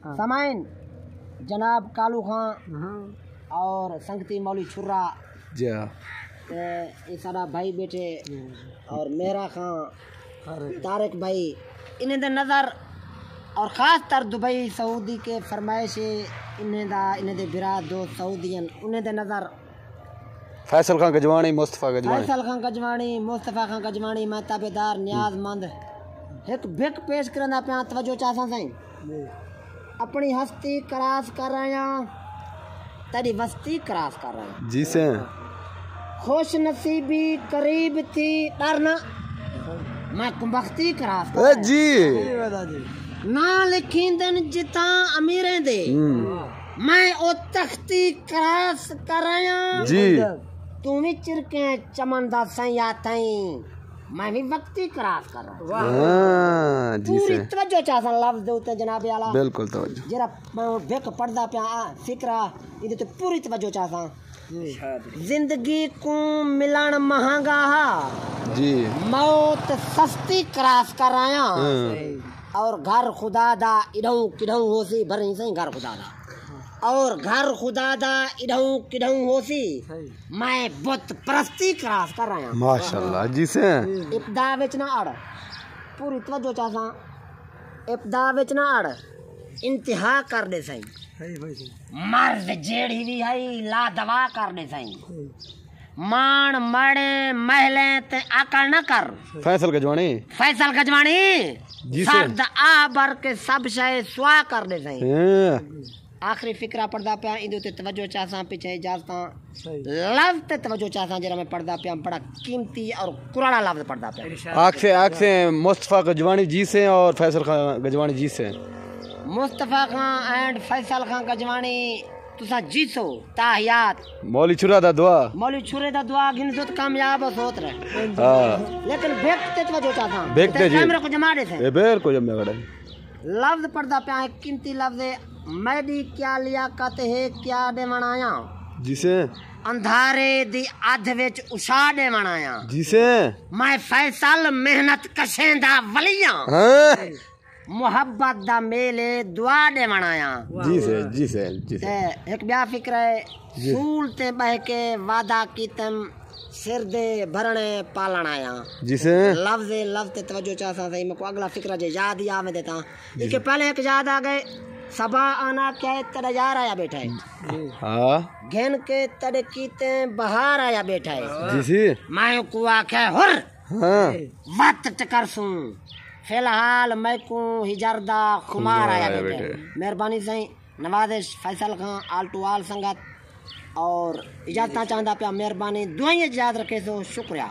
समाइन जनाब कालू खान और संगती मौली छुर्रा जी ये सारा भाई बेटे और मेरा खान तारिक भाई इन्हें दे नज़र और ख़ास तर दुबई सऊदी के फरमाइश इन्हें दे बिरा दोस्त सऊदीन उन्हें दे नज़र फैसल खान गजवानी मुस्तफ़ा गजवानी मैं ताबेदार न्याज़मंद एक बिक पेश करना पे तवज्जो चाहता साईं अपनी हस्ती क्रॉस कर रहे हैं तेरी वस्ती क्रॉस कर रहे हैं जी से खुश नसीबी करीब थी डरना मैं कुंबख्ती क्रॉस कर ए रहा जी ना लिखी दिन जिता अमीरें दे मैं ओ तख्ती क्रॉस कर रहा जी तू भी चिरके चमन दा सैया तई मैं भी वक्ती क्रॉस कर रहा हाँ जी पूरी से तवज्जो चाहता लफ्ज दे उते जनाब आला बिल्कुल तवज्जो जरा मैं विक पढ़दा पिया फिक्रा इदे ते पूरी तवज्जो चाहता जिंदगी को मिलन महंगा जी मौत सस्ती क्रॉस कर आया और घर खुदा दा इडहू किडहू होसी भरी सही घर खुदा दा और घर खुदा दा इडहू किडहू होसी मैं बुत परस्ती क्रॉस कर आया माशाल्लाह जी से इब्दा विच ना अड़ पूरी तवज्जो चाहता इब्दा विच ना अड़ इंतहा कर दे सही मर्द जेड़ी भी है ला दवा कर दे सही मान मड़े महले ते आकल न कर फैसल गजवानी जी से सर्द आबर के सब शय स्वा कर दे सही आखिरी फिक्रा पढ़दा पिया इंदे ते तवज्जो चाहता पीछे इजाजता लफ्ज ते तवज्जो चाहता जरा मैं पढ़दा पिया बड़ा कीमती और कुराना लफ्ज पढ़दा पिया आँख से मुस्तफ़ा गजवानी जी से और फैसल खान गजवानी जी से मुस्तफ़ा खान एंड फैसल खान गजवानी तुसा जीसो ताहियात मौली छुरा दा दुआ मौली छुरे दा दुआ गिन तो कामयाब होत रहे हां लेकिन बेकते तवज्जो चाहता बेकते जी कैमरे को जमा दे से बिल्कुल जमा गड़ा लफ्ज पढ़दा पिया एक कीमती लफ्ज है मैडी क्या लियाकत है क्या दे मनाया जिसे अंधारे दी अध विच उछा दे मनाया जिसे मैं फैसल मेहनत कशेंदा वलियां हां मोहब्बत दा मेले दुआ दे मनाया जी से एक ब्या फिक्र है सूल ते बह के वादा कीतम सिर दे भरने पालन आया जिसे लफ्ज ते तवज्जो चाहता सही मैं को अगला फिक्र जे याद ही आवे देता इसके पहले एक याद आ गए सबा आना क्या तेरा यार आया बैठा है हाँ घेन के तड़े कीते बाहर आया बैठा है जिसे मैं को आखे हुर हाँ वक्त चकर सूं फिलहाल मैं को हिजरदा खुमार आया बैठे मेहरबानी सही नवाजिश फैसल खान आल टू आल संगत और इजाजत चाहता पिया मेहरबानी दुआएं याद रखे सो शुक्रिया।